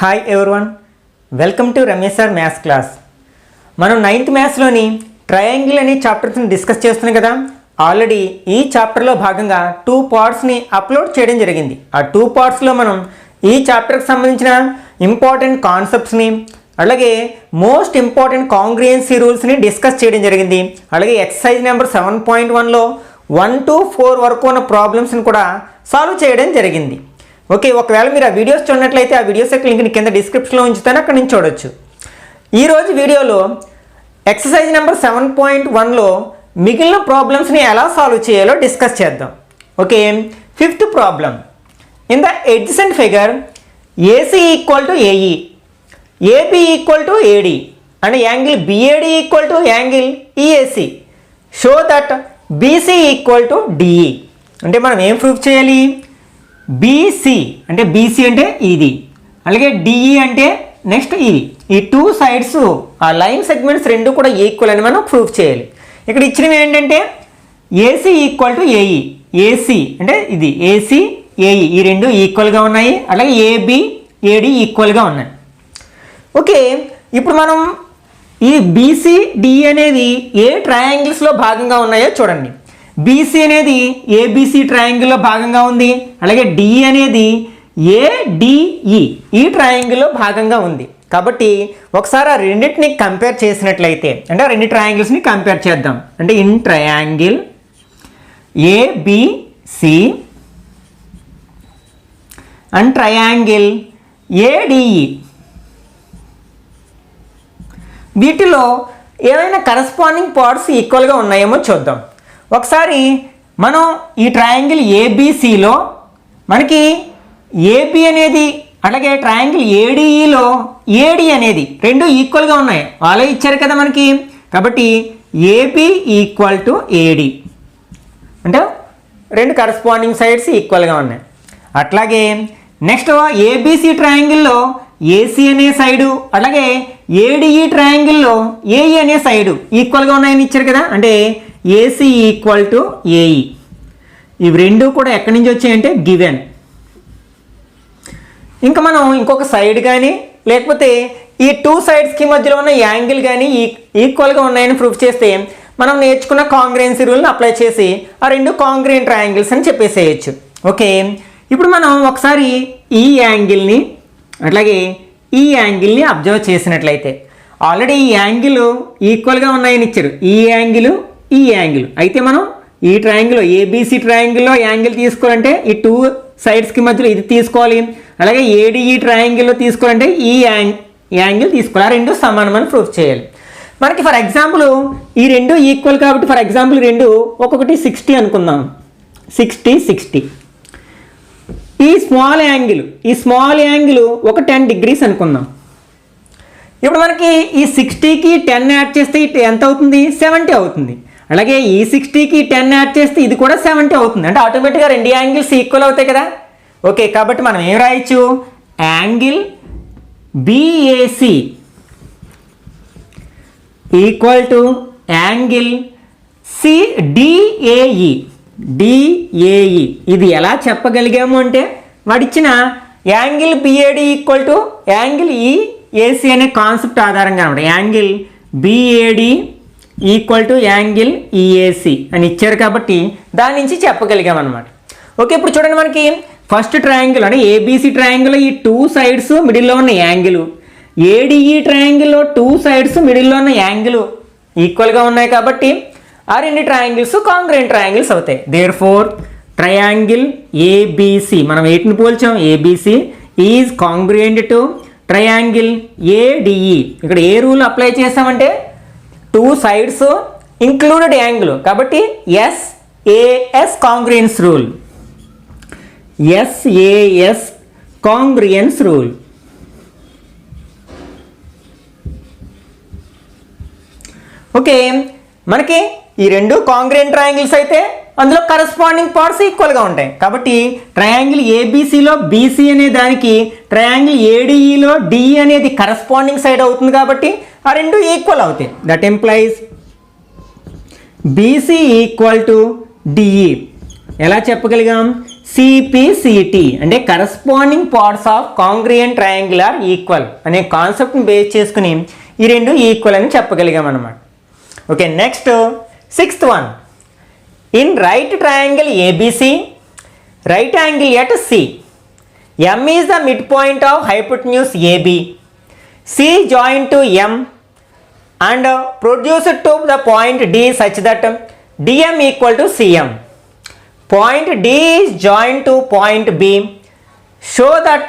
Hi everyone, welcome to Ramesh sir maths class. మనం 9th మ్యాథ్స్లోని triangle అనే చాప్టర్స్ని discuss చేస్తున్నాం కదా. ఆల్రెడీ ఈ చాప్టర్లో భాగంగా 2 పార్ట్స్ని అప్లోడ్ చేయడం జరిగింది. ఆ 2 పార్ట్స్లో మనం ఈ చాప్టర్కి సంబంధించిన ఇంపార్టెంట్ కాన్సెప్ట్స్ని అలాగే మోస్ట్ ఇంపార్టెంట్ కాంగ్రియుయెన్సీ రూల్స్ని డిస్కస్ చేయడం జరిగింది. అలాగే ఎక్సర్సైజ్ నెంబర్ 7.1లో 1 to 4 వరకు ఉన్న ప్రాబ్లమ్స్ని కూడా సాల్వ్ చేయడం జరిగింది. ఓకే, ఒకవేళ మీరు ఆ వీడియోస్ చూడనట్లయితే ఆ వీడియోస్ యొక్క లింక్ని కింద డిస్క్రిప్షన్లో ఉంచుతాను, అక్కడ నుంచి చూడొచ్చు. ఈరోజు వీడియోలో ఎక్సర్సైజ్ నెంబర్ 7.1లో మిగిలిన ప్రాబ్లమ్స్ని ఎలా సాల్వ్ చేయాలో డిస్కస్ చేద్దాం. Okay, 5th problem. In the adjacent figure AC equal to AE, AB equal to AD and angle BAD equal to angle EAC, show that BC equal to DE. అంటే మనం ఏం proof చేయాలి? BC అంటే BC అంటే ఇది, అలాగే DE అంటే next ఇది. ఈ 2 సైడ్స్ ఆ లైన్ సెగ్మెంట్స్ రెండు కూడా ఈక్వల్ అని మనం ప్రూఫ్ చేయాలి. ఇక్కడ ఇచ్చినవి ఏంటంటే AC equal to AE, AC అంటే ఇది, ఏసీ ఏఈ ఈ రెండు ఈక్వల్గా ఉన్నాయి, అలాగే ఏబి ఏడి ఈక్వల్గా ఉన్నాయి. ఓకే, ఇప్పుడు మనం ఈ బీసీ డిఈ అనేది ఏ ట్రయాంగిల్స్లో భాగంగా ఉన్నాయో చూడండి. బీసీ అనేది ఏబిసి ట్రయాంగిల్లో భాగంగా ఉంది, అలాగే డిఈ అనేది ఏడిఈ ఈ ట్రయాంగిల్లో భాగంగా ఉంది. కాబట్టి ఒకసారి ఆ రెండింటిని కంపేర్ చేసినట్లయితే, అంటే ఆ రెండు ట్రయాంగిల్స్ని కంపేర్ చేద్దాం. అంటే in triangle ABC and triangle ADE, వీటిలో ఏమైనా కరస్పాండింగ్ పార్ట్స్ ఈక్వల్గా ఉన్నాయేమో చూద్దాం. ఒకసారి మనం ఈ ట్రయాంగిల్ ఏబిసిలో మనకి ఏబి అనేది అలాగే ట్రయాంగిల్ ఏడిఈలో ఏడి అనేది రెండు ఈక్వల్గా ఉన్నాయి, వాళ్ళే ఇచ్చారు కదా మనకి. కాబట్టి ఏబి ఈక్వల్ టు ఏడి అంటే రెండు కరస్పాండింగ్ సైడ్స్ ఈక్వల్గా ఉన్నాయి. అట్లాగే నెక్స్ట్ ఏబిసి ట్రయాంగిల్లో ఏసీ అనే సైడు అలాగే ఏడిఈ ట్రయాంగిల్లో ఏఈ అనే సైడు ఈక్వల్గా ఉన్నాయని ఇచ్చారు కదా. అంటే ఏసీ ఈక్వల్ టు ఏఈ, ఇవి రెండు కూడా ఎక్కడి నుంచి వచ్చాయంటే గివెన్. ఇంకా మనం ఇంకొక సైడ్ కానీ లేకపోతే ఈ 2 సైడ్స్కి మధ్యలో ఉన్న యాంగిల్ కానీ ఈక్వల్గా ఉన్నాయని ప్రూఫ్ చేస్తే మనం నేర్చుకున్న కాంగ్రియుయెన్సీ రూల్ని అప్లై చేసి ఆ రెండు కాంగ్రియుయెంట్ ట్రయాంగిల్స్ అని చెప్పేసేయచ్చు. ఓకే, ఇప్పుడు మనం ఒకసారి ఈ యాంగిల్ని అట్లాగే ఈ యాంగిల్ని అబ్జర్వ్ చేసినట్లయితే ఆల్రెడీ ఈ యాంగిల్ ఈక్వల్గా ఉన్నాయని ఇచ్చారు, ఈ యాంగిల్ ఈ యాంగిల్. అయితే మనం ఈ ట్రయాంగిల్లో ఏబిసి ట్రయాంగిల్లో యాంగిల్ తీసుకోవాలంటే ఈ 2 సైడ్స్కి మధ్యలో ఇది తీసుకోవాలి, అలాగే ఏడిఈ ట్రయాంగిల్లో తీసుకోవాలంటే ఈ యాంగిల్ తీసుకోవాలి. ఆ రెండు సమానమని ప్రూఫ్ చేయాలి. మనకి ఫర్ ఎగ్జాంపుల్ ఈ రెండు ఈక్వల్ కాబట్టి ఫర్ ఎగ్జాంపుల్ రెండు ఒక్కొక్కటి 60 అనుకుందాం, 60 ఈ స్మాల్ యాంగిల్ ఒక 10 degrees అనుకుందాం. ఇప్పుడు మనకి ఈ 60కి 10 యాడ్ చేస్తే ఎంత అవుతుంది? 70 అవుతుంది. అలాగే ఈ 60కి 10 యాడ్ చేస్తే ఇది కూడా 70 అవుతుంది. అంటే ఆటోమేటిక్గా రెండు యాంగిల్స్ ఈక్వల్ అవుతాయి కదా. ఓకే, కాబట్టి మనం ఏం రాయొచ్చు? Angle BAC equal to angle DAE. ఇది ఎలా చెప్పగలిగాము అంటే వాడిచ్చిన angle BAD equal to angle EAC అనే కాన్సెప్ట్ ఆధారంగా అనమాట. Angle BAD equal to angle EAC అని ఇచ్చారు కాబట్టి దాని నుంచి చెప్పగలిగాం అనమాట. ఓకే, ఇప్పుడు చూడండి మనకి ఫస్ట్ ట్రయాంగిల్ అంటే ఏబిసి ట్రయాంగిల్లో ఈ 2 సైడ్స్ మిడిల్లో ఉన్న యాంగిల్, ఏడిఈ ట్రయాంగిల్లో 2 సైడ్స్ మిడిల్లో ఉన్న యాంగిల్ ఈక్వల్గా ఉన్నాయి కాబట్టి ఆ రెండు ట్రయాంగిల్స్ కాంగ్రుయెంట్ ట్రయాంగిల్స్ అవుతాయి. దేర్ఫోర్ ట్రయాంగిల్ ఏబిసి, మనం వీటిని పోల్చాం, ABC is congruent to triangle ADE. ఇక్కడ ఏ రూల్ అప్లై చేసామంటే 2 సైడ్స్ ఇంక్లూడెడ్ యాంగిల్ కాబట్టి SAS congruence rule, SAS congruence rule. Okay, మనకి ఈ రెండు కాంగ్రుయెంట్ ట్రయాంగిల్స్ అయితే అందులో కరస్పాండింగ్ పార్ట్స్ ఈక్వల్గా ఉంటాయి. కాబట్టి ట్రయాంగిల్ ఏబిసిలో బీసీ అనే దానికి ట్రయాంగిల్ ఏడిఈలో డిఈ అనేది కరస్పాండింగ్ సైడ్ అవుతుంది కాబట్టి ఆ రెండు ఈక్వల్ అవుతాయి. That implies BC equal to DE. ఎలా చెప్పగలిగాం? సిపిసిటి అంటే corresponding parts of congruent triangle are equal అనే కాన్సెప్ట్ని బేస్ చేసుకుని ఈ రెండు ఈక్వల్ అని చెప్పగలిగాం అనమాట. Okay, next 6th one. In right triangle ABC right angle at C M is the midpoint of hypotenuse AB. C joined to M and produced to the point D such that DM equal to CM. Point D is joined to point B. Show that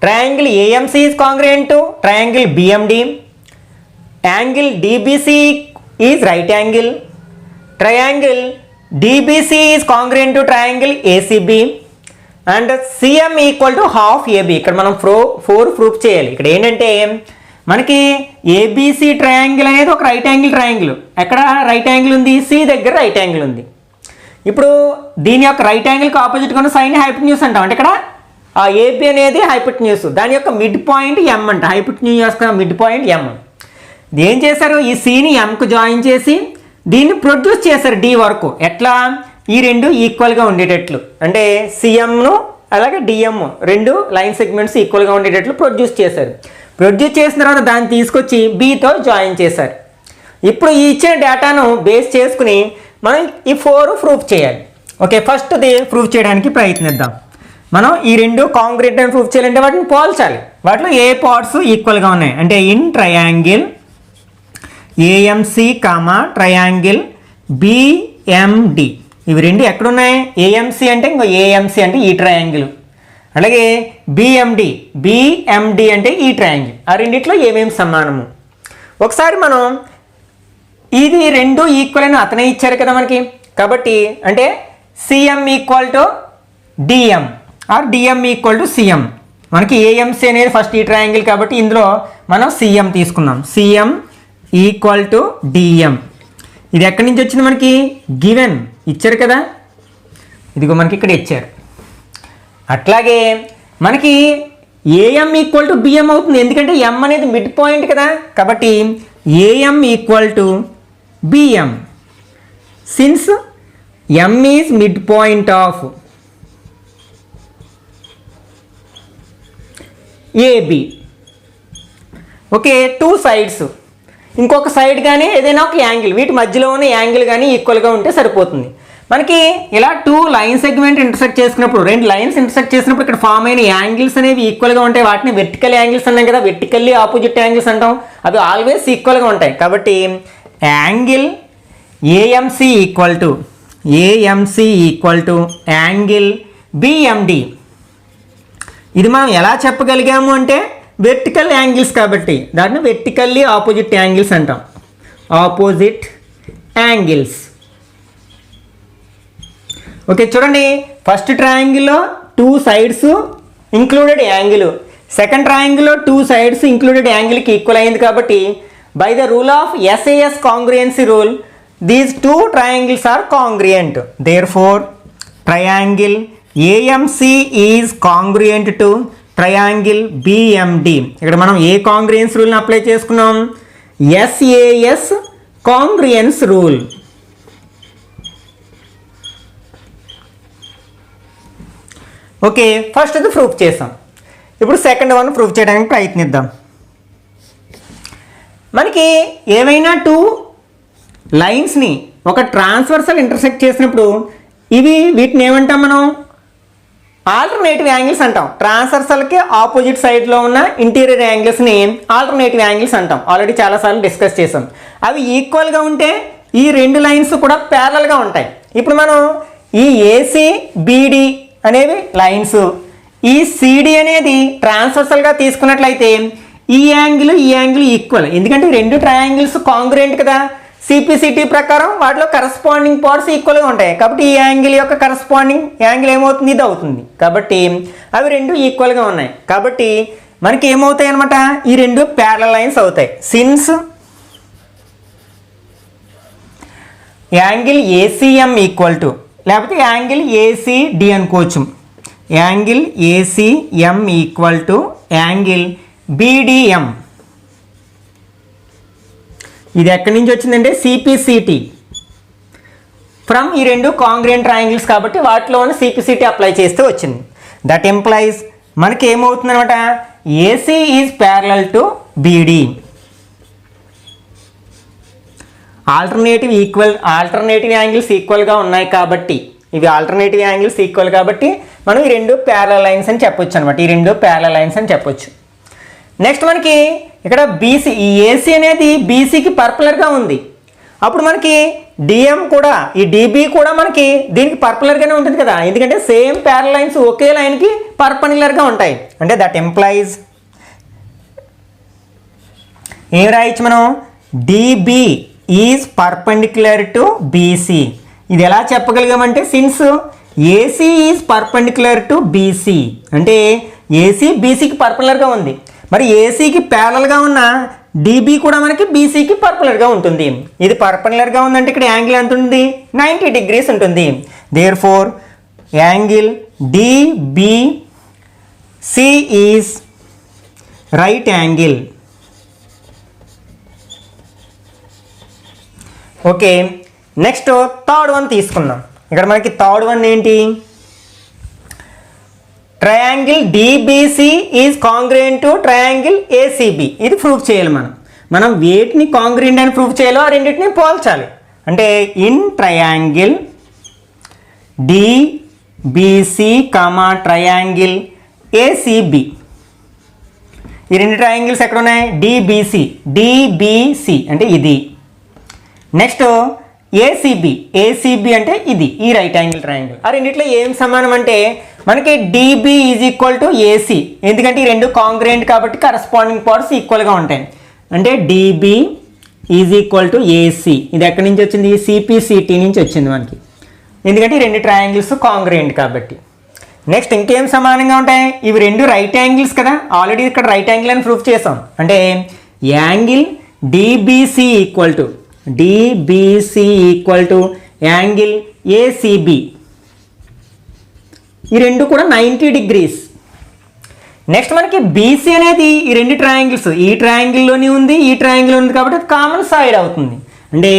triangle AMC is congruent to triangle BMD. Angle DBC is right angle. Triangle DBC is congruent to triangle ACB. And CM equal to half AB. ఇక్కడ మనం 4 proof చేయాలి. ఇక్కడ ఏంటంటే మనకి ABC triangle అనేది ఒక right angle triangle. ఎక్కడ right angle ఉంది? సి దగ్గర రైట్ యాంగిల్ ఉంది. ఇప్పుడు దీని యొక్క రైట్ యాంగిల్కి ఆపోజిట్గా ఉన్న సైన్ హైపోటెన్యూస్ అంటాం. అంటే ఇక్కడ ఆ ఏబి అనేది హైపోటెన్యూస్, దాని యొక్క మిడ్ పాయింట్ ఎం అంట. హైపోటెన్యూస్ యొక్క మిడ్ పాయింట్ ఎం. ఏం చేశారు? ఈ సిని ఎంకు జాయిన్ చేసి దీన్ని ప్రొడ్యూస్ చేశారు డి వరకు. ఎట్లా? ఈ రెండు ఈక్వల్గా ఉండేటట్లు, అంటే సిఎంను అలాగే డిఎం రెండు లైన్ సెగ్మెంట్స్ ఈక్వల్గా ఉండేటట్లు ప్రొడ్యూస్ చేశారు. ప్రొడ్యూస్ చేసిన తర్వాత దాన్ని తీసుకొచ్చి బితో జాయిన్ చేశారు. ఇప్పుడు ఈ ఇచ్చిన డేటాను బేస్ చేసుకుని మనం ఈ 4 ప్రూఫ్ చేయాలి. ఓకే, ఫస్ట్ది ప్రూఫ్ చేయడానికి ప్రయత్నిద్దాం. మనం ఈ రెండు కాంగ్రెంట్ అని ప్రూఫ్ చేయాలంటే వాటిని పోల్చాలి. వాటిలో ఏ పార్ట్స్ ఈక్వల్గా ఉన్నాయి అంటే in triangle AMC triangle BMD ఇవి రెండు ఎక్కడున్నాయి? ఏఎంసి అంటే ఇంకో ఏఎంసి అంటే ఈ ట్రయాంగిల్, అలాగే బిఎండి అంటే ఈ ట్రయాంగిల్. ఆ రెండిట్లో ఏమేమి సమానము? ఒకసారి మనం ఇది రెండు ఈక్వల్ అని అతనే ఇచ్చారు కదా మనకి. కాబట్టి అంటే CM equal to DM or DM equal to CM. మనకి ఏఎంసి అనేది ఫస్ట్ ఈ ట్రయాంగిల్ కాబట్టి ఇందులో మనం సిఎం తీసుకున్నాం. CM equal to DM. ఇది ఎక్కడి నుంచి వచ్చింది? మనకి గివెన్ ఇచ్చారు కదా, ఇదిగో మనకి ఇక్కడ ఇచ్చారు. అట్లాగే మనకి ఏఎం ఈక్వల్ టు బిఎం అవుతుంది, ఎందుకంటే ఎం అనేది మిడ్ పాయింట్ కదా. కాబట్టి AM equal to BM since M is mid point of AB. Okay, 2 sides, ఇంకొక సైడ్ కానీ ఏదైనా ఒక యాంగిల్, వీటి మధ్యలో ఉన్న యాంగిల్ కానీ ఈక్వల్గా ఉంటే సరిపోతుంది. మనకి ఇలా 2 లైన్ సెగ్మెంట్ ఇంటర్సెక్ట్ చేసుకున్నప్పుడు, 2 లైన్స్ ఇంటర్సెక్ట్ చేసినప్పుడు ఇక్కడ ఫామ్ అయిన యాంగిల్స్ అనేవి ఈక్వల్గా ఉంటాయి. వాటిని వెర్టికల్ యాంగిల్స్ అన్నాం కదా, వెర్టికల్లీ ఆపోజిట్ యాంగిల్స్ అంటాం. అవి ఆల్వేస్ ఈక్వల్గా ఉంటాయి. కాబట్టి angle AMC equal to angle BMD. ఇది మనం ఎలా చెప్పగలిగాము అంటే వెర్టికల్ యాంగిల్స్ కాబట్టి దాన్ని వెర్టికల్లీ ఆపోజిట్ యాంగిల్స్ అంటాం. Opposite angles. ఓకే, చూడండి, ఫస్ట్ ట్రయాంగిల్లో 2 సైడ్స్ ఇంక్లూడెడ్ యాంగిల్, సెకండ్ ట్రయాంగిల్లో 2 సైడ్స్ ఇంక్లూడెడ్ యాంగిల్కి ఈక్వల్ అయింది. కాబట్టి by the rule of SAS congruency rule these 2 triangles are congruent. Therefore triangle AMC is congruent to triangle BMD. ఇక్కడ మనం ఏ కాంగ్రియన్స్ రూల్ని అప్లై చేసుకున్నాం? SAS congruence rule. Okay, first అది ప్రూఫ్ చేసాం. ఇప్పుడు సెకండ్ వన్ ప్రూఫ్ చేయడానికి ప్రయత్నిద్దాం. మనకి ఏమైనా 2 లైన్స్ని ఒక ట్రాన్స్వర్సల్ ఇంటర్సెక్ట్ చేసినప్పుడు వీటిని ఏమంటాం మనం? ఆల్టర్నేటివ్ యాంగిల్స్ అంటాం. ట్రాన్స్వర్సల్కి ఆపోజిట్ సైడ్లో ఉన్న ఇంటీరియర్ యాంగిల్స్ని ఆల్టర్నేటివ్ యాంగిల్స్ అంటాం. ఆల్రెడీ చాలాసార్లు డిస్కస్ చేసాం. అవి ఈక్వల్గా ఉంటే ఈ 2 లైన్స్ కూడా ప్యారలల్గా ఉంటాయి. ఇప్పుడు మనం ఈ ఏసీ బీడి అనేవి లైన్స్, ఈ సిడి అనేది ట్రాన్స్వర్సల్గా తీసుకున్నట్లయితే ఈ యాంగిల్ ఈక్వల్, ఎందుకంటే 2 ట్రయాంగిల్స్ కాంగ్రుయెంట్ కదా. సిపిసిటీ ప్రకారం వాటిలో కరస్పాండింగ్ పార్ట్స్ ఈక్వల్గా ఉంటాయి. కాబట్టి ఈ యాంగిల్ యొక్క కరస్పాండింగ్ యాంగిల్ ఏమవుతుంది? ఇది అవుతుంది. కాబట్టి అవి 2 ఈక్వల్గా ఉన్నాయి. కాబట్టి మనకి ఏమవుతాయి అనమాట? ఈ 2 ప్యారలల్ లైన్స్ అవుతాయి. Since angle ACM equal to, లేకపోతే యాంగిల్ ఏసీడి అనుకోవచ్చు. Angle ACM equal to angle BDM. ఇది ఎక్కడి నుంచి వచ్చిందంటే సిపిసిటి. ఫ్రమ్ ఈ రెండు కాంగ్రియెంట్ ట్రయాంగిల్స్ కాబట్టి వాటిలో ఉన్న సిపిసిటీ అప్లై చేస్తే వచ్చింది. దట్ ఎంప్లాయిస్ మనకి ఏమవుతుంది అనమాట, AC is parallel to beedi. Alternative angles ఈక్వల్గా ఉన్నాయి కాబట్టి, ఇవి ఆల్టర్నేటివ్ యాంగిల్స్ ఈక్వల్ కాబట్టి మనం ఈ రెండు ప్యారలల్ లైన్స్ అని చెప్పొచ్చు అనమాట. ఈ రెండు ప్యారలల్ లైన్స్ అని చెప్పొచ్చు. నెక్స్ట్ మనకి ఇక్కడ బీసీ, ఈ ఏసీ అనేది బీసీకి పర్పులర్గా ఉంది. అప్పుడు మనకి డిఎం కూడా, ఈ డిబి కూడా మనకి దీనికి పర్పులర్గానే ఉంటుంది కదా, ఎందుకంటే సేమ్ ప్యారలల్ లైన్స్ ఒకే లైన్కి పర్పెండిక్యులర్గా ఉంటాయి. అంటే దట్ ఎంప్లాయిస్ ఏం రాయొచ్చు మనం, DB is perpendicular to BC. ఇది ఎలా చెప్పగలిగామంటే, since AC is perpendicular to BC, అంటే ఏసీ బీసీకి పర్పెండిక్యులర్గా ఉంది. మరి ఏసీకి ప్యారలల్గా ఉన్న డిబి కూడా మనకి బీసీకి పర్పెండిక్యులర్గా ఉంటుంది. ఇది పర్పెండిక్యులర్గా ఉందంటే ఇక్కడ యాంగిల్ ఎంత ఉంటుంది, 90 degrees ఉంటుంది. Therefore angle DBC is right angle. Okay, next third one తీసుకుందాం. ఇక్కడ మనకి థర్డ్ వన్ ఏంటి, triangle DBC is congruent to triangle ACB. ఇది ప్రూఫ్ చేయాలి. మనం వేటిని కాంగ్రియెంట్ అని ప్రూఫ్ చేయాలో ఆ రెండింటిని పోల్చాలి. అంటే in triangle DBC triangle ACB, ఈ రెండు ట్రయాంగిల్స్ ఎక్కడ ఉన్నాయి, డిబిసి అంటే ఇది. నెక్స్ట్ ఏసీబీ అంటే ఇది, ఈ రైట్ యాంగిల్ ట్రయాంగిల్. ఆ రెండిట్లో ఏం సమానం అంటే మనకి dB is equal to AC, ఎందుకంటే ఈ రెండు కాంగ్రియెంట్ కాబట్టి కరస్పాండింగ్ పార్ట్స్ ఈక్వల్గా ఉంటాయి. అంటే dB is equal to AC. ఇది ఎక్కడి నుంచి వచ్చింది, సిపిసిటీ నుంచి వచ్చింది మనకి, ఎందుకంటే ఈ రెండు ట్రయాంగిల్స్ కాంగ్రియెంట్ కాబట్టి. నెక్స్ట్ ఇంకేం సమానంగా ఉంటాయి, ఇవి రెండు రైట్ యాంగిల్స్ కదా, ఆల్రెడీ ఇక్కడ రైట్ యాంగిల్ అని ప్రూఫ్ చేసాం. అంటే angle DBC equal to angle ACB, ఈ రెండు కూడా 90 degrees. నెక్స్ట్ మనకి బీసీ అనేది ఈ రెండు ట్రయాంగిల్స్, ఈ ట్రయాంగిల్లోనే ఉంది, ఈ ట్రయాంగిల్ ఉంది కాబట్టి కామన్ సైడ్ అవుతుంది. అంటే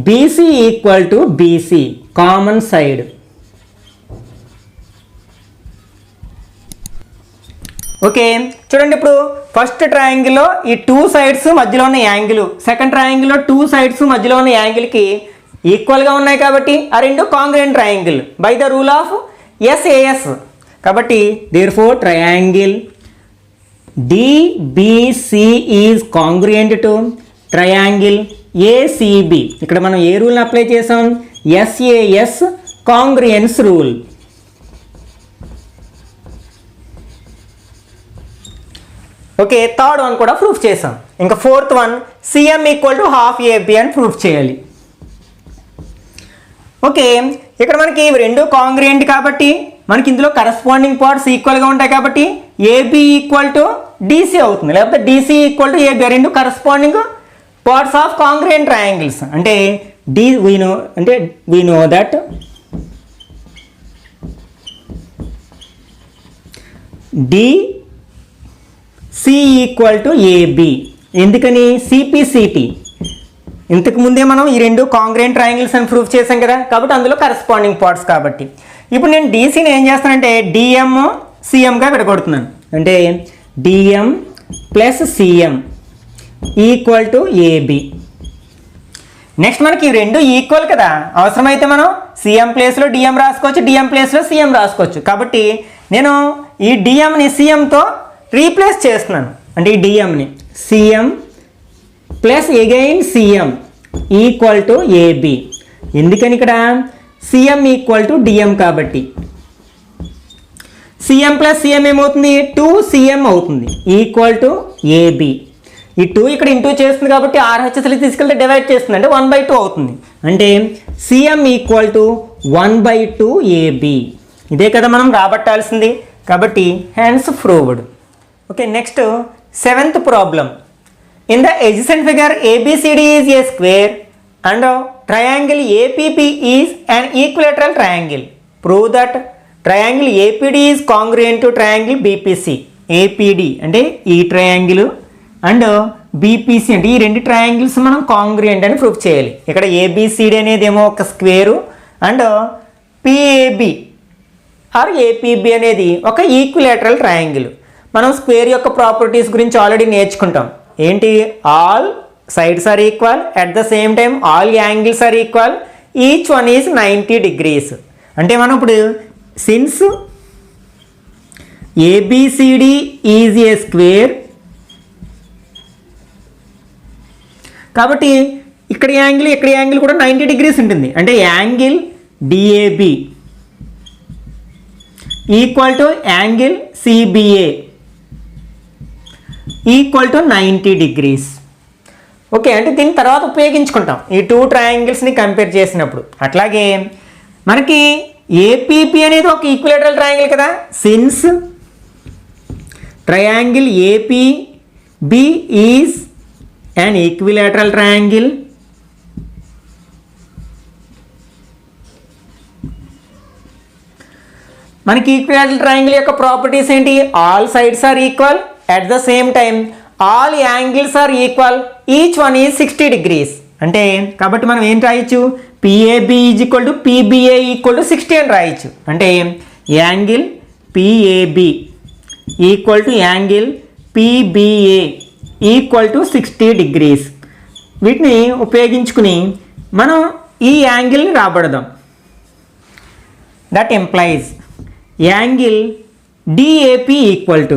BC equal to BC common side. Okay, చూడండి ఇప్పుడు ఫస్ట్ ట్రయాంగిల్లో ఈ 2 sides మధ్యలో ఉన్న యాంగిల్, సెకండ్ ట్రయాంగిల్లో 2 sides మధ్యలో ఉన్న యాంగిల్కి ఈక్వల్గా ఉన్నాయి కాబట్టి ఆ రెండు congruent triangle by the rule of SAS. కాబట్టి therefore triangle DBC is congruent to triangle ACB. ఇక్కడ మనం ఏ రూల్ని అప్లై చేసాం, SAS congruence rule. Okay, third one కూడా ప్రూఫ్ చేసాం. ఇంకా fourth one CM equal to half AB అని ప్రూఫ్ చేయాలి. ఓకే, ఇక్కడ మనకి రెండు కాంగ్రియెంట్ కాబట్టి మనకి ఇందులో కరస్పాండింగ్ పార్ట్స్ ఈక్వల్గా ఉంటాయి కాబట్టి ఏబి ఈక్వల్ టు డిసి అవుతుంది, లేకపోతే డిసి ఈక్వల్ టు ఏబి, రెండు corresponding parts of congruent triangles. అంటే we know that DC equal to AB. ఎందుకని, సిపిసిటీ. ఇంతకు ముందే మనం ఈ రెండు కాంగ్రియెంట్ ట్రయాంగిల్స్ అని ప్రూఫ్ చేసాం కదా, కాబట్టి అందులో కరస్పాండింగ్ పార్ట్స్ కాబట్టి. ఇప్పుడు నేను డీసీని ఏం చేస్తానంటే డిఎం సిఎంగా విడగొడుతున్నాను. అంటే DM plus CM equal to AB. Next మనకి ఈ రెండు ఈక్వల్ కదా, అవసరమైతే మనం సిఎం ప్లేస్లో డిఎం రాసుకోవచ్చు, డిఎం ప్లేస్లో సిఎం రాసుకోవచ్చు. కాబట్టి నేను ఈ డిఎంని సిఎంతో రీప్లేస్ చేస్తున్నాను. అంటే ఈ డిఎంని CM plus again CM equal to AB. ఎందుకని ఇక్కడ సిఎం ఈక్వల్ టు డిఎం కాబట్టి సిఎం ప్లస్ సిఎం ఏమవుతుంది, 2CM అవుతుంది ఈక్వల్ టు ఏబి. ఈ 2 ఇక్కడ ఇంటూ చేస్తుంది కాబట్టి ఆర్హెచ్ఎస్కి తీసుకెళ్తే డివైడ్ చేస్తుంది, అంటే 1/2 అవుతుంది. అంటే సిఎం ఈక్వల్ టు 1/2 ఏబి. ఇదే కదా మనం రాబట్టాల్సింది, కాబట్టి hence proved. Okay, next 7th problem. In the adjacent figure ABCD is a square and triangle APP is an equilateral triangle. Prove that triangle APD is congruent to triangle BPC. APD అంటే ఈ triangle and BPC అంటే ఈ రెండు triangles మనం congruent అని proof చేయాలి. ఇక్కడ ABCD అనేది ఏమో ఒక square and PAB or APB అనేది ఒక ఈక్విలేటరల్ ట్రయాంగిల్. మనం స్క్వేర్ యొక్క ప్రాపర్టీస్ గురించి ఆల్రెడీ నేర్చుకుంటాం. ఏంటి? All sides are equal, at the same time all angles are equal, each one is 90 degrees. అంటే మనం ఇప్పుడు since ABCD is a square, కాబట్టి ఇక్కడ యాంగిల్ కూడా 90 degrees ఉంటుంది. అంటే angle DAB equal to angle CBA equal to 90 degrees. Okay, అంటే దీని తర్వాత ఉపయోగించుకుంటాం ఈ టూ ట్రయాంగిల్స్ని కంపేర్ చేసినప్పుడు. అట్లాగే మనకి ఏపీపీ అనేది ఒక ఈక్విలేటరల్ ట్రయాంగిల్ కదా. Since triangle APB is an equilateral triangle, మనకి ఈక్విలేటరల్ ట్రయాంగిల్ యొక్క ప్రాపర్టీస్ ఏంటి? All sides are equal, at the same time all angles are equal, each one is 60 degrees. అంటే కాబట్టి మనం ఏం రాయొచ్చు? PAB is equal to PBA equal to 60 అని రాయొచ్చు. అంటే angle PAB equal to angle PBA equal to 60 degrees. వీటిని ఉపయోగించుకుని మనం ఈ యాంగిల్ని రాబడదాం. That implies angle DAP equal to,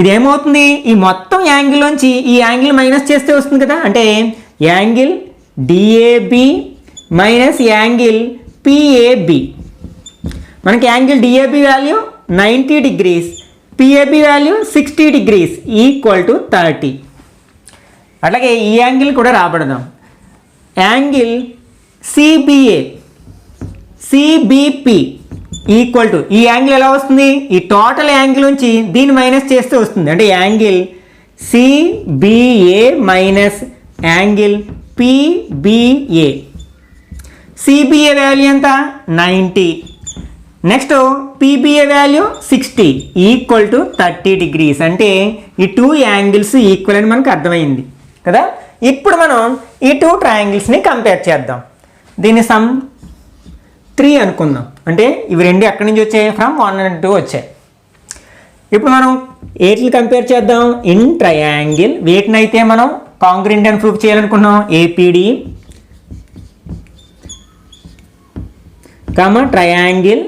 ఇదేమవుతుంది? ఈ మొత్తం యాంగిల్లోంచి ఈ యాంగిల్ మైనస్ చేస్తే వస్తుంది కదా. అంటే angle DAB minus angle PAB. మనకి angle DAB value 90 degrees, PAB value 60 degrees equal to 30. అట్లాగే ఈ యాంగిల్ కూడా రాబడదాం. Angle CBA CBP equal to, ఈ యాంగిల్ ఎలా వస్తుంది? ఈ టోటల్ యాంగిల్ నుంచి దీన్ని మైనస్ చేస్తే వస్తుంది. అంటే angle CBA minus angle PBA. CBA value ఎంత? 90. Next PBA value 60 equal to 30 degrees. అంటే ఈ టూ యాంగిల్స్ ఈక్వల్ అని మనకు అర్థమైంది కదా. ఇప్పుడు మనం ఈ టూ ట్రయాంగిల్స్ని కంపేర్ చేద్దాం. దీని సమ్ 3 అనుకుందాం. అంటే ఇవి రెండు ఎక్కడి నుంచి వచ్చాయి? ఫ్రమ్ 1 and 2 వచ్చాయి. ఇప్పుడు మనం ఏటిని కంపేర్ చేద్దాం? In triangle. వీటినైతే మనం కాంగ్రుయెంట్ అని ప్రూవ్ చేయాలనుకున్నాం. APD triangle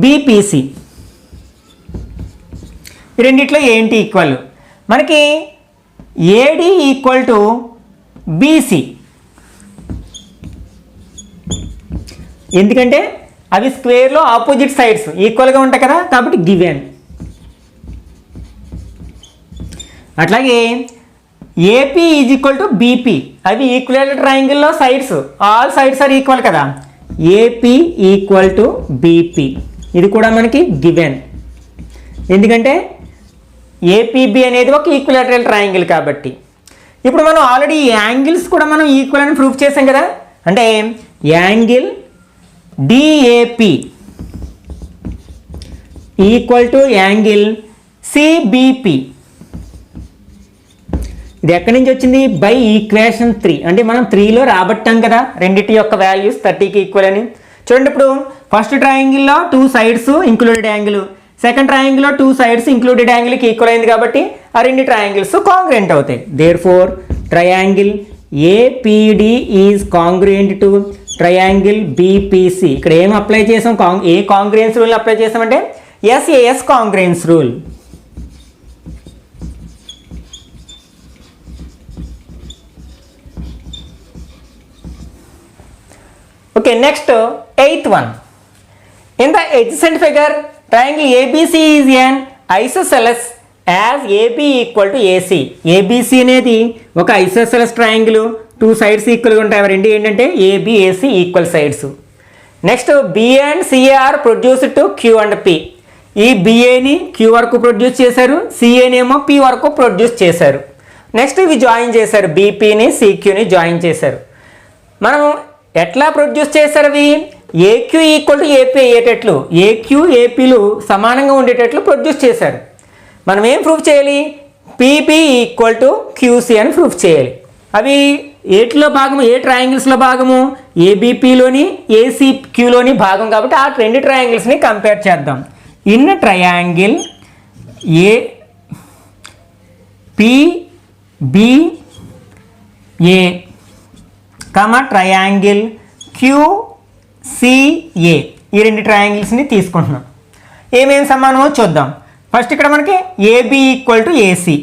BPC. ఈ రెండిట్లో ఏంటి ఈక్వల్? మనకి ఏడి ఈక్వల్ టు బీసీ. ఎందుకంటే అవి స్క్వేర్లో ఆపోజిట్ సైడ్స్ ఈక్వల్గా ఉంటాయి కదా, కాబట్టి గివెన్. అట్లాగే AP is equal to BP. అవి ఈక్విలేటరల్ ట్రయాంగిల్లో sides, all sides are equal కదా. ఏపీ ఈక్వల్ టు బీపీ, ఇది కూడా మనకి గివెన్. ఎందుకంటే ఏపీబీ అనేది ఒక ఈక్విలేటరల్ ట్రయాంగిల్ కాబట్టి. ఇప్పుడు మనం ఆల్రెడీ ఈ యాంగిల్స్ కూడా మనం ఈక్వల్ అని ప్రూఫ్ చేసాం కదా. అంటే angle DAP equal to angle CBP. ఇది ఎక్కడి నుంచి వచ్చింది? By equation 3. అంటే మనం 3లో రాబట్టాం కదా రెండింటి యొక్క వాల్యూస్ 30కి ఈక్వల్ అని. చూడండి, ఇప్పుడు ఫస్ట్ ట్రయాంగిల్లో 2 sides ఇంక్లూడెడ్ యాంగిల్, సెకండ్ ట్రయాంగిల్లో 2 sides ఇంక్లూడెడ్ యాంగిల్కి ఈక్వల్ అయింది కాబట్టి ఆ రెండు ట్రయాంగిల్స్ కాంగ్రుయెంట్ అవుతాయి. Therefore triangle APD is congruent to triangle BPC. ఇక్కడ ఏం అప్లై చేసాం? ఏ కాంగ్రుయెన్స్ రూల్ అప్లై చేసామంటే SAS congruence rule. Okay, next 8th one. In the adjacent figure, triangle ABC is an isosceles as AB equal to AC. ABC అనేది ఒక isosceles triangle, 2 sides ఈక్వల్గా ఉంటాయి. అవి రెండు ఏంటంటే AB, AC equal sides. Next B and C are produced to Q and P. ఈ BAని Q వరకు produce చేశారు, CAని ఏమో P వరకు ప్రొడ్యూస్ చేశారు. నెక్స్ట్ ఇవి జాయిన్ చేశారు, BPని CQని జాయిన్ చేశారు. మనం ఎట్లా ప్రొడ్యూస్ చేశారు? అవి ఏక్యూ ఈక్వల్ టు ఏపీ అయ్యేటట్లు, ఏక్యూ ఏపీలు సమానంగా ఉండేటట్లు ప్రొడ్యూస్ చేశారు. మనం ఏం ప్రూఫ్ చేయాలి? పీపీ ఈక్వల్ టు క్యూసీ అని ప్రూఫ్ చేయాలి. అవి ఏటిలో భాగము, ఏ ట్రయాంగిల్స్లో భాగము, ఏబిపిలోని ఏసీక్యూలోని భాగం కాబట్టి ఆ రెండు ట్రయాంగిల్స్ని కంపేర్ చేద్దాం. ఇన్ ట్రయాంగిల్ ఏపిబిఏ ట్రయాంగిల్ క్యూసిఏ ఈ రెండు ట్రయాంగిల్స్ని తీసుకుంటున్నాం. ఏమేమి సమానమో చూద్దాం. ఫస్ట్ ఇక్కడ మనకి ఏబి ఈక్వల్ టు ఏసీ,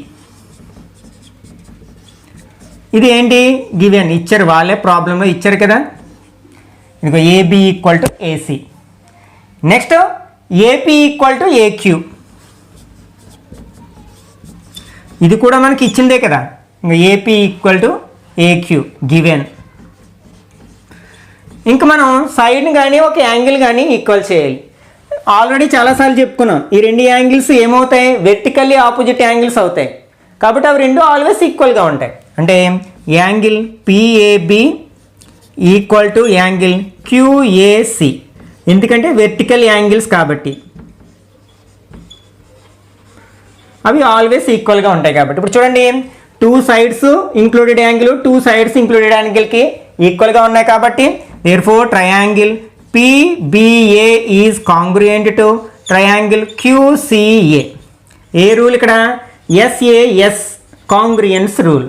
ఇది ఏంటి గివెన్ ఇచ్చారు, వాళ్ళే ప్రాబ్లంలో ఇచ్చారు కదా. ఇదిగో AB equal to AC. Next AP equal to AQ, ఇది కూడా మనకి ఇచ్చిందే కదా. ఇంకా AP equal to AQ given. ఇంకా మనం సైడ్ని కానీ ఒక యాంగిల్ కానీ ఈక్వల్ చేయాలి. ఆల్రెడీ చాలాసార్లు చెప్పుకున్నాం, ఈ రెండు యాంగిల్స్ ఏమవుతాయి, వెర్టికల్లీ ఆపోజిట్ యాంగిల్స్ అవుతాయి. కాబట్టి అవి రెండు ఆల్వేస్ ఈక్వల్గా ఉంటాయి. అంటే angle PAB equal to angle QAC, ఎందుకంటే వెర్టికల్ యాంగిల్స్ కాబట్టి అవి ఆల్వేస్ ఈక్వల్గా ఉంటాయి. కాబట్టి ఇప్పుడు చూడండి, two sides included angle, two sides included యాంగిల్కి ఈక్వల్గా ఉన్నాయి. కాబట్టి therefore triangle PBA is congruent to triangle QCA. A rule ఇక్కడ, SAS కాంగ్రియన్స్ రూల్.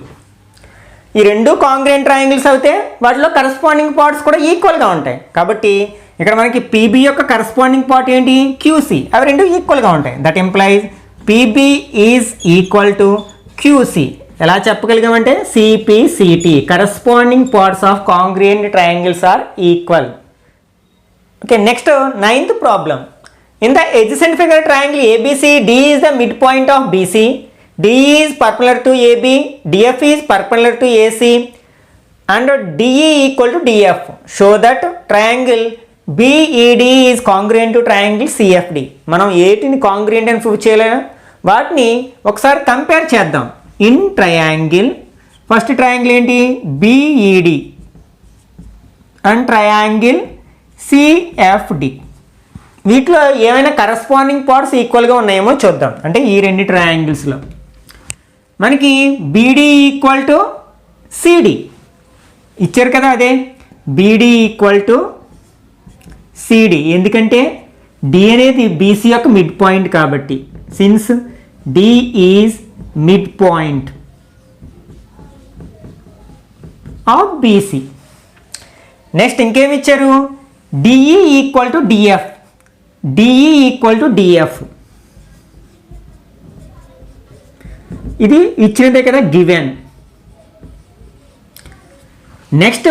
ఈ రెండు కాంగ్రియెంట్ ట్రయాంగిల్స్ అయితే వాటిలో కరస్పాండింగ్ పార్ట్స్ కూడా ఈక్వల్గా ఉంటాయి. కాబట్టి ఇక్కడ మనకి PB యొక్క కరస్పాండింగ్ పార్ట్ ఏంటి, QC, అవి రెండు ఈక్వల్గా ఉంటాయి. That implies PB is equal to QC. ఎలా చెప్పగలిగామంటే CPCT, corresponding parts of congruent triangles are equal. Okay, next 9th problem. In the adjacent figure triangle ABC, D is the midpoint of BC, D is perpendicular to AB, DF is perpendicular to AC and DE equal to DF. Show that triangle BED is congruent to triangle CFD. మనం ఏటిని కాంగ్రియెంట్ అని prove చేయలేము, వాటిని ఒకసారి compare చేద్దాం. In triangle, first triangle ఏంటి B Ed and triangle CFD, వీటిలో ఏమైనా corresponding parts ఈక్వల్గా ఉన్నాయేమో చూద్దాం. అంటే ఈ రెండు ట్రయాంగిల్స్లో మనకి బీడీ ఈక్వల్ టు సిడి ఇచ్చారు కదా, అదే బీడీ ఈక్వల్ టు సిడి, ఎందుకంటే డి అనేది బీసీ యొక్క మిడ్ పాయింట్ కాబట్టి, since D is mid point of BC. Next ఇంకేమి ఇచ్చారు, DE equal to DF, DE equal to DF, ఇది ఇచ్చినదే కదా గివెన్. నెక్స్ట్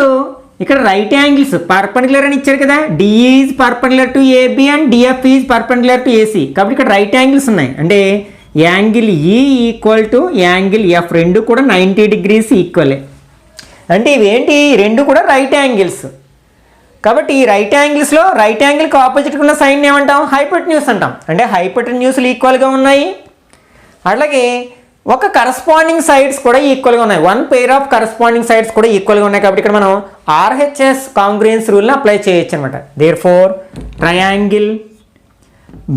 ఇక్కడ రైట్ యాంగిల్స్ పర్పెండిక్యులర్ అని ఇచ్చారు కదా, DE is perpendicular to AB and DF is perpendicular to AC. కాబట్టి ఇక్కడ రైట్ యాంగిల్స్ ఉన్నాయి. అంటే యాంగిల్ ఈ ఈక్వల్ టు యాంగిల్ ఎఫ్, రెండు కూడా 90 degrees ఈక్వలే. అంటే ఇవేంటి, రెండు కూడా రైట్ యాంగిల్స్. కాబట్టి ఈ రైట్ యాంగిల్స్లో రైట్ యాంగిల్కి ఆపోజిట్గా ఉన్న సైన్ ఏమంటాం, హైపోటెన్యూస్ అంటాం. అంటే హైపోటెన్యూస్లు ఈక్వల్గా ఉన్నాయి, అలాగే ఒక కరస్పాండింగ్ సైడ్స్ కూడా ఈక్వల్గా ఉన్నాయి, one pair of corresponding sides కూడా ఈక్వల్గా ఉన్నాయి. కాబట్టి ఇక్కడ మనం ఆర్హెచ్ఎస్ కాంగ్రియన్స్ రూల్ని అప్లై చేయొచ్చు అనమాట. Therefore triangle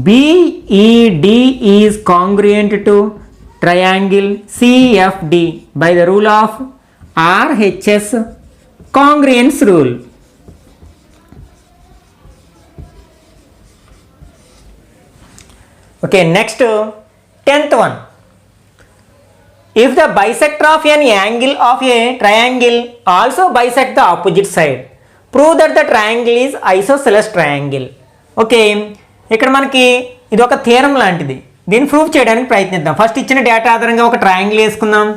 BED is congruent to triangle CFD by the rule of RHS congruence rule. Okay, next 10th one. If the bisector of an angle of a triangle also bisect the opposite side, prove that the triangle is isosceles triangle. Okay, ఇక్కడ మనకి ఇది ఒక theorem లాంటిది, దీన్ని prove చేయడానికి ప్రయత్నిద్దాం. First ఇచ్చిన data ఆధారంగా ఒక ట్రయాంగిల్ వేసుకుందాం.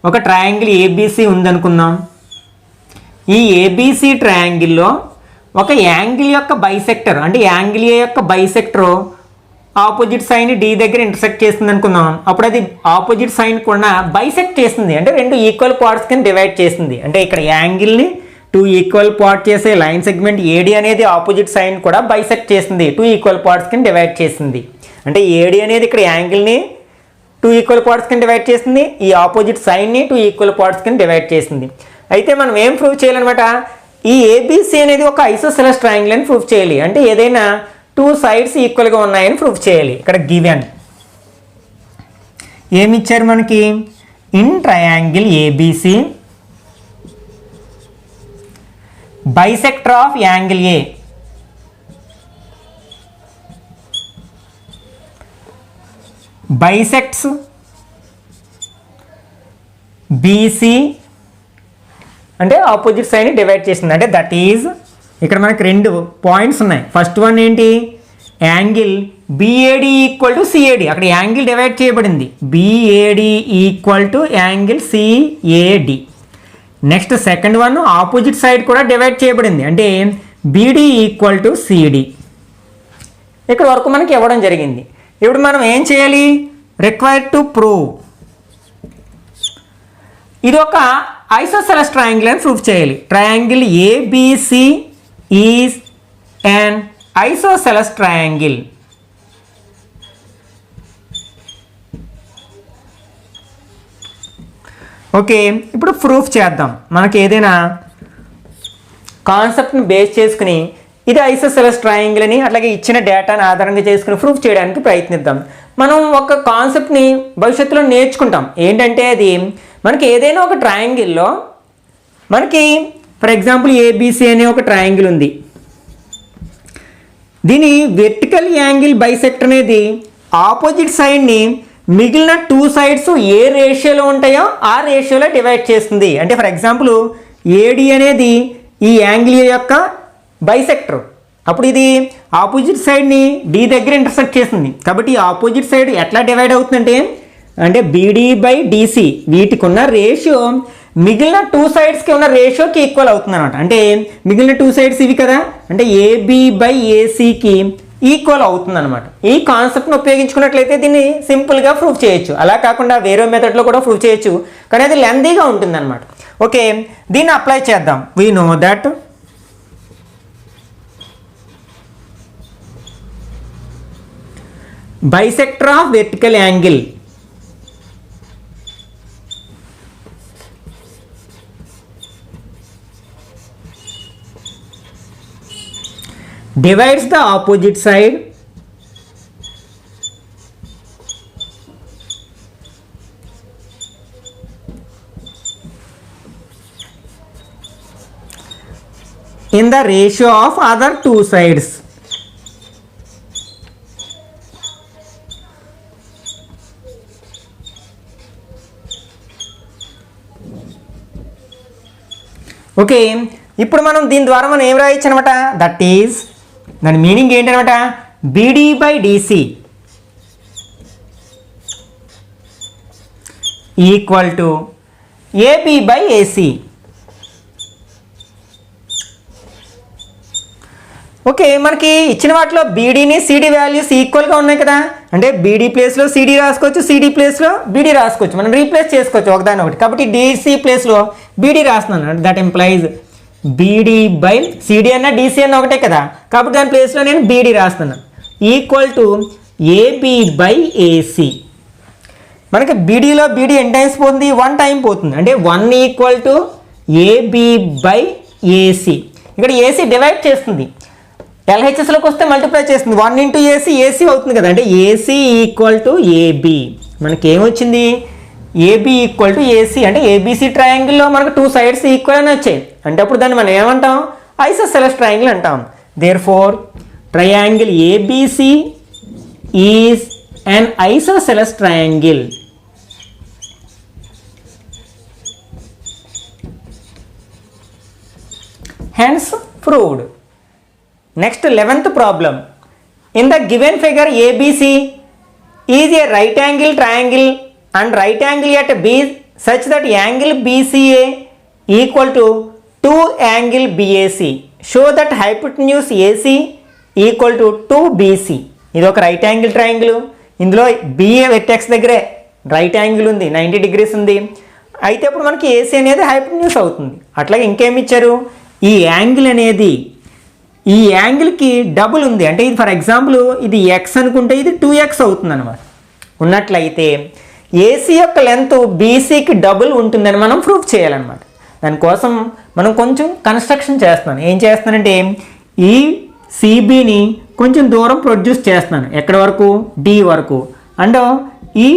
ఒక ట్రయాంగిల్ ఏబీసీ ఉందనుకుందాం. ఈ ఏబీసీ ట్రయాంగిల్లో ఒక యాంగిల్ యొక్క బైసెక్టర్, అంటే యాంగిల్ ఏ యొక్క బైసెక్టర్ ఆపోజిట్ సైన్ డి దగ్గర ఇంటర్సెక్ట్ చేస్తుంది అనుకుందాం. అప్పుడు అది ఆపోజిట్ సైన్ కూడా బైసెక్ట్ చేస్తుంది, అంటే రెండు ఈక్వల్ పార్ట్స్ కింద డివైడ్ చేస్తుంది. అంటే ఇక్కడ యాంగిల్ని టూ ఈక్వల్ పార్ట్ చేసే లైన్ సెగ్మెంట్ ఏడి అనేది ఆపోజిట్ సైన్ కూడా బైసెక్ట్ చేసింది, టూ ఈక్వల్ పార్ట్స్ కింద డివైడ్ చేసింది. అంటే ఏడి అనేది ఇక్కడ యాంగిల్ని టూ ఈక్వల్ పార్ట్స్ కింద డివైడ్ చేసింది, ఈ ఆపోజిట్ సైన్ని టూ ఈక్వల్ పార్ట్స్ కింద డివైడ్ చేసింది. అయితే మనం ఏం ప్రూవ్ చేయాలన్నమాట, ఈ ఏబీసీ అనేది ఒక ఐసోసెలస్ ట్రయాంగిల్ అని ప్రూవ్ చేయాలి. అంటే ఏదైనా టూ సైడ్స్ ఈక్వల్గా ఉన్నాయని ప్రూవ్ చేయాలి. ఇక్కడ గివెన్ ఏమి ఇచ్చారు మనకి, in triangle ABC bisector of angle A. Bisects BC అంటే ఆపోజిట్ సైడ్ని డివైడ్ చేసింది. అంటే దట్ ఈజ్ ఇక్కడ మనకి రెండు పాయింట్స్ ఉన్నాయి. ఫస్ట్ వన్ ఏంటి, angle BAD equal to CAD. అక్కడ యాంగిల్ డివైడ్ చేయబడింది, BAD equal to angle CAD. Next second one opposite side కూడా డివైడ్ చేయబడింది, అంటే బీడి ఈక్వల్ టు సిడి. ఇక్కడ వరకు మనకి ఇవ్వడం జరిగింది. ఇప్పుడు మనం ఏం చేయాలి, రిక్వైర్డ్ టు ప్రూవ్ ఇది ఒక ఐసోసెలస్ ట్రయాంగిల్ అని ప్రూఫ్ చేయాలి. Triangle ABC is and isosceles triangle. Okay, ఇప్పుడు ప్రూఫ్ చేద్దాం. మనకి ఏదైనా కాన్సెప్ట్ని బేస్ చేసుకుని ఇది ఐసోసెలస్ ట్రయాంగిల్ అని అట్లాగే ఇచ్చిన డేటాను ఆధారంగా చేసుకుని ప్రూఫ్ చేయడానికి ప్రయత్నిద్దాం. మనం ఒక కాన్సెప్ట్ని భవిష్యత్తులో నేర్చుకుంటాం. ఏంటంటే అది మనకి ఏదైనా ఒక ట్రయాంగిల్లో మనకి ఫర్ ఎగ్జాంపుల్ ఏబిసి అనే ఒక ట్రయాంగిల్ ఉంది. దీని వెర్టికల్ యాంగిల్ బైసెక్టర్ అనేది ఆపోజిట్ సైడ్ని మిగిలిన టూ సైడ్స్ ఏ రేషియోలో ఉంటాయో ఆ రేషియోలో డివైడ్ చేస్తుంది. అంటే ఫర్ ఎగ్జాంపుల్ ఏడి అనేది ఈ యాంగిల్ యొక్క బైసెక్టర్, అప్పుడు ఇది ఆపోజిట్ సైడ్ని డి దగ్గర ఇంటర్సెక్ట్ చేస్తుంది. కాబట్టి ఈ ఆపోజిట్ సైడ్ ఎట్లా డివైడ్ అవుతుందంటే అంటే బీడీ బై డీసీ వీటికి ఉన్న రేషియో మిగిలిన టూ సైడ్స్కి ఉన్న రేషియోకి ఈక్వల్ అవుతుంది అనమాట. అంటే మిగిలిన టూ సైడ్స్ ఇవి కదా, అంటే ఏబి బై ఏసీకి ఈక్వల్ అవుతుంది అనమాట. ఈ కాన్సెప్ట్ని ఉపయోగించుకున్నట్లయితే దీన్ని సింపుల్గా ప్రూఫ్ చేయొచ్చు. అలా కాకుండా వేరే మెథడ్లో కూడా ప్రూఫ్ చేయొచ్చు, కానీ అది లెందీగా ఉంటుంది అనమాట. ఓకే, దీన్ని అప్లై చేద్దాం. We know that bisector of vertical angle divides the opposite side in the ratio of other two sides. Okay, ఇప్పుడు మనం దీని ద్వారా మనం ఏం రాయొచ్చు అనమాట, దట్ ఈజ్ దాని మీనింగ్ ఏంటనమాట, BD by DC equal to AB by AC. Okay, మనకి ఇచ్చిన వాటిలో బీడీని సిడి వాల్యూస్ ఈక్వల్గా ఉన్నాయి కదా, అంటే బీడీ ప్లేస్లో సిడి రాసుకోవచ్చు, సిడి ప్లేస్లో బీడీ రాసుకోవచ్చు, మనం రీప్లేస్ చేసుకోవచ్చు ఒకదాని ఒకటి. కాబట్టి డీసీ ప్లేస్లో బీడీ రాస్తున్నాను, that implies BD by CD అన్న డీసీ అన్న ఒకటే కదా, కాబట్టి దాని ప్లేస్లో నేను బీడీ రాస్తున్నాను equal to AB by AC. మనకి బీడీలో బీడీ ఎన్ని టైమ్స్ పోతుంది, 1 టైం పోతుంది, అంటే 1 equal to AB by AC. ఇక్కడ ఏసీ డివైడ్ చేస్తుంది, ఎల్హెచ్ఎస్లోకి వస్తే మల్టిప్లై చేస్తుంది, 1 ఇంటూ ఏసీ ఏసీ అవుతుంది కదా, అంటే ఏసీ ఈక్వల్ టు ఏబి. మనకి ఏమొచ్చింది, ఏబి ఈక్వల్ టు ఏసీ. అంటే ఏబిసి ట్రయాంగిల్లో మనకు టూ సైడ్స్ ఈక్వల్ అని వచ్చాయి, అంటే అప్పుడు దాన్ని మనం ఏమంటాం, ఐసోసెలస్ ట్రయాంగిల్ అంటాం. Therefore triangle ABC is an isosceles triangle. Hence proved. Next 11th problem. In the given figure ABC is a right angle triangle and right angle at B such that angle BCA equal to 2 angle BAC. Show that hypotenuse AC equal to 2BC. ఇది ఒక right angle triangle, ఇందులో BA vertex దగ్గరే right angle ఉంది, 90 degrees ఉంది. అయితే ఇప్పుడు మనకి AC అనేది హైపోటెన్యూస్ అవుతుంది. అట్లాగే ఇంకేమి ఇచ్చారు, ఈ యాంగిల్ అనేది ఈ యాంగిల్కి డబుల్ ఉంది, అంటే ఇది ఫర్ ఎగ్జాంపుల్ ఇది ఎక్స్ అనుకుంటే ఇది 2x అవుతుంది అనమాట. ఉన్నట్లయితే ఏసీ యొక్క లెంత్ బీసీకి డబుల్ ఉంటుందని మనం ప్రూఫ్ చేయాలన్నమాట. దానికోసం మనం కొంచెం కన్స్ట్రక్షన్ చేస్తున్నాను. ఏం చేస్తున్నానంటే ఈ సిబిని కొంచెం దూరం ప్రొడ్యూస్ చేస్తున్నాను, ఎక్కడి వరకు, డి వరకు, అండ్ ఈ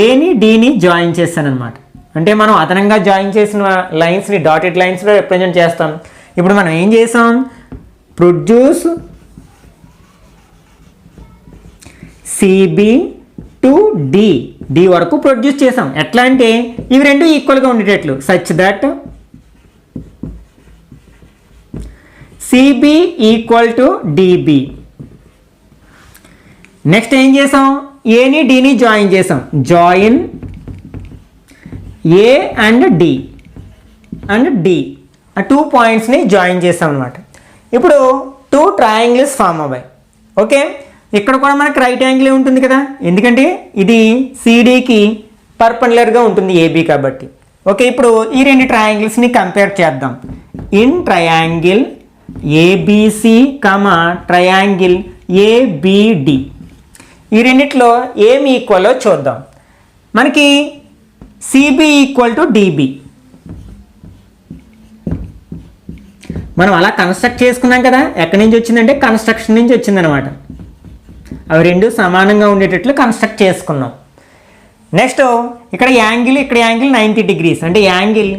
ఏని డిని జాయిన్ చేస్తాను అనమాట. అంటే మనం అదనంగా జాయిన్ చేసిన లైన్స్ని డాటెడ్ లైన్స్లో రిప్రజెంట్ చేస్తాం. ఇప్పుడు మనం ఏం చేసాం, ప్రొడ్యూస్ సిబి టు డి వరకు ప్రొడ్యూస్ చేసాం. ఎట్లా అంటే ఇవి రెండు ఈక్వల్గా ఉండేటట్లు, such that CB equal to DB. Next ఏం చేసాం, ఏని డిని జాయిన్ చేసాం, జాయిన్ ఏ అండ్ డి ఆ 2 పాయింట్స్ని జాయిన్ చేసాం అనమాట. ఇప్పుడు 2 ట్రయాంగిల్స్ ఫామ్ అవ్వాయి. ఓకే, ఇక్కడ కూడా మనకి రైట్ యాంగిల్ ఉంటుంది కదా, ఎందుకంటే ఇది సిడికి పర్పెండిక్యులర్గా ఉంటుంది ఏబి కాబట్టి. ఓకే, ఇప్పుడు ఈ 2 ట్రయాంగిల్స్ని కంపేర్ చేద్దాం. In triangle ABC triangle ABD, ఈ రెండిట్లో ఏమి ఈక్వల్లో చూద్దాం. మనకి సిబి ఈక్వల్ టు డిబి మనం అలా కన్స్ట్రక్ట్ చేసుకున్నాం కదా. ఎక్కడి నుంచి వచ్చిందంటే కన్స్ట్రక్షన్ నుంచి వచ్చిందనమాట. అవి రెండు సమానంగా ఉండేటట్లు కన్స్ట్రక్ట్ చేసుకున్నాం. నెక్స్ట్ ఇక్కడ యాంగిల్ 90 డిగ్రీస్, అంటే angle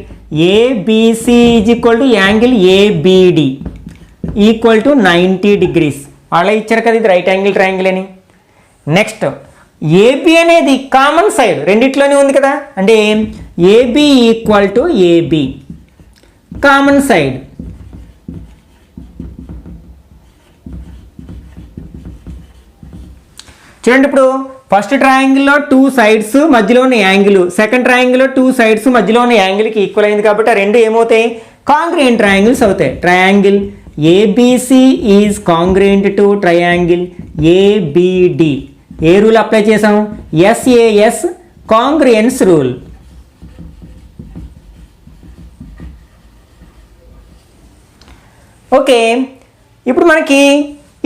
ABC is equal to angle ABD equal to 90 degrees. వాళ్ళే ఇచ్చారు కదా ఇది రైట్ యాంగిల్ ట్రయాంగిల్ అని. నెక్స్ట్ ఏబి అనేది కామన్ సైడ్ రెండిట్లోనే ఉంది కదా, అంటే AB equal to AB common side. చూడండి, ఇప్పుడు ఫస్ట్ ట్రయాంగిల్లో 2 సైడ్స్ మధ్యలో ఉన్న యాంగిల్, సెకండ్ ట్రయాంగిల్లో 2 సైడ్స్ మధ్యలో ఉన్న యాంగిల్కి ఈక్వల్ అయింది కాబట్టి ఆ రెండు ఏమవుతాయి, కాంగ్రుయెంట్ ట్రయాంగిల్స్ అవుతాయి. Triangle ABC is congruent to triangle ABD. ఏ రూల్ అప్లై చేసాం, ఎస్ఏఎస్ కాంగ్రుయెన్స్ రూల్. ఓకే, ఇప్పుడు మనకి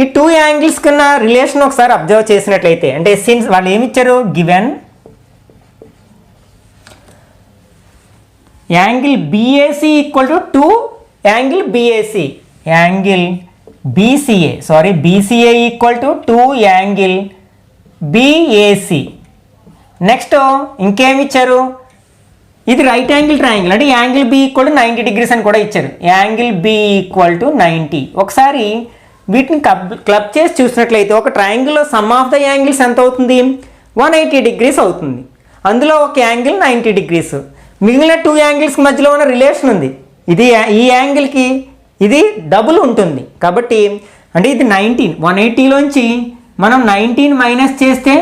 ఈ 2 యాంగిల్స్ కన్నా రిలేషన్ ఒకసారి అబ్జర్వ్ చేసినట్లయితే, అంటే సిన్స్ వాళ్ళు ఏమి ఇచ్చారు, given angle BAC equal to 2 angle BAC, angle BCA equal to 2 angle BAC. Next ఇంకేమి ఇచ్చారు, ఇది రైట్ యాంగిల్ ట్రయాంగిల్, అంటే angle B equal to 90 degrees అని కూడా ఇచ్చారు. Angle B equal to 90. ఒకసారి వీటిని క్లబ్ చేసి చూసినట్లయితే ఒక ట్రయాంగిల్లో సమ్ ఆఫ్ ద యాంగిల్స్ ఎంత అవుతుంది, 180 డిగ్రీస్ అవుతుంది. అందులో ఒక యాంగిల్ 90 డిగ్రీస్, మిగిలిన 2 యాంగిల్స్ మధ్యలో ఉన్న రిలేషన్ ఉంది. ఇది ఈ యాంగిల్కి ఇది డబుల్ ఉంటుంది కాబట్టి, అంటే ఇది 19, 180లోంచి మనం 19 మైనస్ చేస్తే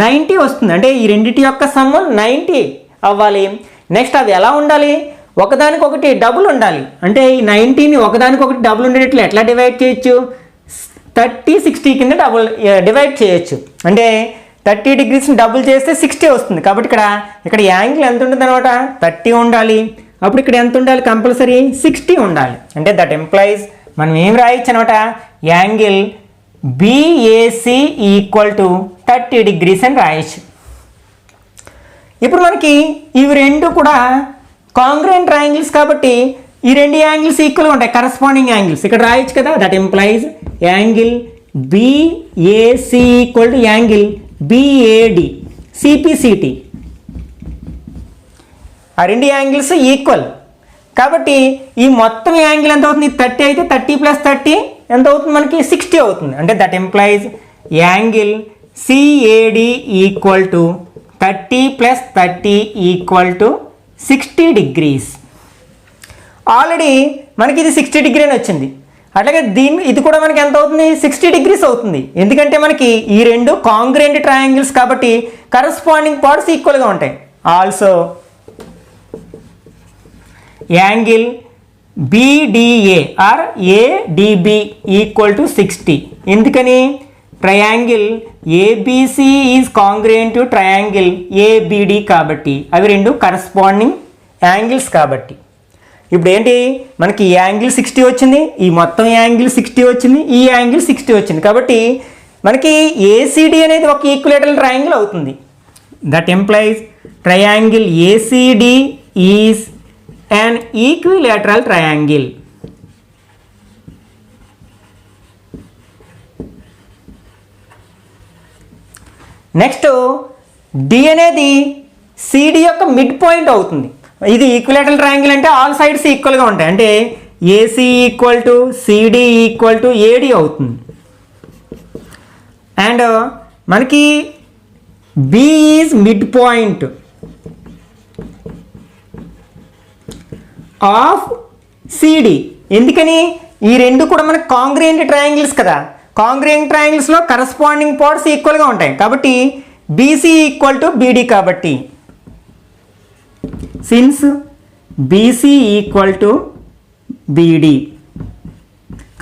90 వస్తుంది. అంటే ఈ రెండింటి యొక్క సమ్ 90 అవ్వాలి. నెక్స్ట్ అది ఎలా ఉండాలి, ఒకదానికొకటి డబుల్ ఉండాలి. అంటే ఈ 90ని ఒకదానికొకటి డబుల్ ఉండేటట్లు ఎట్లా డివైడ్ చేయొచ్చు, 30, 60 కింద డివైడ్ చేయొచ్చు. అంటే 30 డిగ్రీస్ని డబుల్ చేస్తే 60 వస్తుంది. కాబట్టి ఇక్కడ యాంగిల్ ఎంత ఉంటుంది అనమాట, 30 ఉండాలి. అప్పుడు ఇక్కడ ఎంత ఉండాలి, కంపల్సరీ 60 ఉండాలి. అంటే దట్ ఎంప్లాయిస్ మనం ఏం రాయొచ్చు అనమాట, angle BAC equal to 30 degrees అని రాయొచ్చు. ఇప్పుడు మనకి ఇవి రెండు కూడా కాంగ్రుయెంట్ ట్రయాంగిల్స్ కాబట్టి ఈ రెండు యాంగిల్స్ ఈక్వల్గా ఉంటాయి, కరస్పాండింగ్ యాంగిల్స్. ఇక్కడ రాయొచ్చు కదా, that implies angle BAC equal to angle BAD CPCT. ఆ రెండు యాంగిల్స్ ఈక్వల్ కాబట్టి ఈ మొత్తం యాంగిల్ ఎంత అవుతుంది, 30 అయితే 30 + 30 ఎంత అవుతుంది మనకి, 60 అవుతుంది. అంటే that implies angle CAD equal to 30 + 30 equal to 60 degrees. Already మనకి ఇది 60 డిగ్రీ అని వచ్చింది. అట్లాగే ఇది కూడా మనకి ఎంత అవుతుంది, 60 డిగ్రీస్ అవుతుంది. ఎందుకంటే మనకి ఈ రెండు కాంగ్రుయెంట్ ట్రయాంగిల్స్ కాబట్టి కరస్పాండింగ్ పార్ట్స్ ఈక్వల్గా ఉంటాయి. Also angle BDA or ADB equal to 60. ఎందుకని, triangle ABC is congruent to triangle ABD కాబట్టి అవి రెండు కరస్పాండింగ్ యాంగిల్స్ కాబట్టి. ఇప్పుడు ఏంటి, మనకి ఈ యాంగిల్ 60 వచ్చింది, ఈ మొత్తం యాంగిల్ 60 వచ్చింది, ఈ యాంగిల్ 60 వచ్చింది. కాబట్టి మనకి ఏసిడి అనేది ఒక ఈక్విలేటరల్ ట్రయాంగిల్ అవుతుంది. That implies triangle ACD is an equilateral triangle. Next D అనేది సిడి యొక్క మిడ్ పాయింట్ అవుతుంది. ఇది ఈక్విలేటరల్ ట్రయాంగిల్ అంటే ఆల్ సైడ్స్ ఈక్వల్గా ఉంటాయి. అంటే AC equal to CD equal to AD అవుతుంది. అండ్ మనకి B is mid point of CD. ఎందుకని? ఈ రెండు కూడా మనకి కాంగ్రుయెంట్ ట్రయాంగిల్స్ కదా, కాంగ్రుయెంట్ ట్రయాంగిల్స్లో కరస్పాండింగ్ పార్ట్స్ ఈక్వల్గా ఉంటాయి. కాబట్టి బీసీ ఈక్వల్ టు బీడీ, కాబట్టి since BC equal to beedi,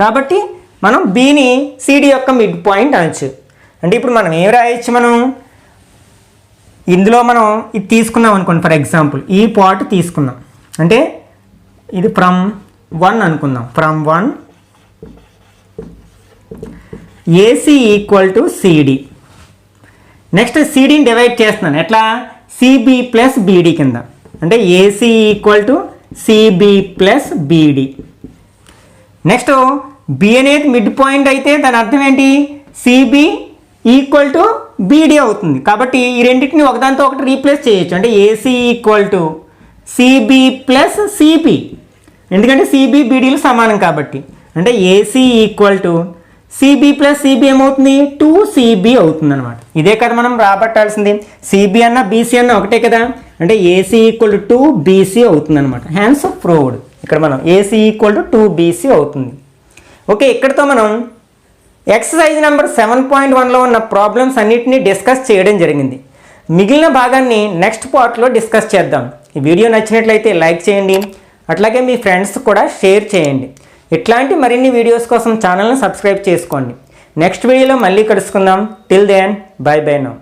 కాబట్టి మనం బీని సిడి యొక్క మిడ్ పాయింట్ అనొచ్చు. అంటే ఇప్పుడు మనం ఏం రాయొచ్చు? మనం ఇందులో మనం ఇది తీసుకున్నాం అనుకోండి, ఫర్ ఎగ్జాంపుల్ ఈ పార్ట్ తీసుకున్నాం అంటే ఇది ఫ్రమ్ 1 అనుకుందాం. From 1 AC equal to CD. Next సిడిని డివైడ్ చేస్తున్నాను ఎట్లా? సిబి ప్లస్ బీడీ కింద. అంటే AC equal to CB plus BD. Next B అనేది మిడ్ పాయింట్ అయితే దాని అర్థం ఏంటి? సిబి ఈక్వల్ టు బీడీ అవుతుంది. కాబట్టి ఈ రెండింటిని ఒకదానితో ఒకటి రీప్లేస్ చేయొచ్చు. అంటే AC equal to CB plus CB, ఎందుకంటే సిబి బీడీలు సమానం కాబట్టి. అంటే AC equal to CB plus CB ఏమవుతుంది? 2సిబి అవుతుంది అనమాట. ఇదే కదా మనం రాబట్టాల్సింది. సిబి అన్న బీసీ అన్న ఒకటే కదా. అంటే ఏసీ ఈక్వల్ టు 2బీసీ అవుతుంది అనమాట. హ్యాన్స్ ప్రూవ్డ్. ఇక్కడ మనం ఏసీ ఈక్వల్ టు 2బీసీ అవుతుంది. ఓకే, ఇక్కడితో మనం ఎక్సర్సైజ్ నెంబర్ 7.1లో ఉన్న ప్రాబ్లమ్స్ అన్నిటినీ డిస్కస్ చేయడం జరిగింది. మిగిలిన భాగాన్ని నెక్స్ట్ పార్ట్లో డిస్కస్ చేద్దాం. ఈ వీడియో నచ్చినట్లయితే లైక్ చేయండి, అట్లాగే మీ ఫ్రెండ్స్ కూడా షేర్ చేయండి. ఇట్లాంటి మరిన్ని వీడియోస్ కోసం ఛానల్ని సబ్స్క్రైబ్ చేసుకోండి. నెక్స్ట్ వీడియోలో మళ్ళీ కలుసుకుందాం. Till then bye bye now.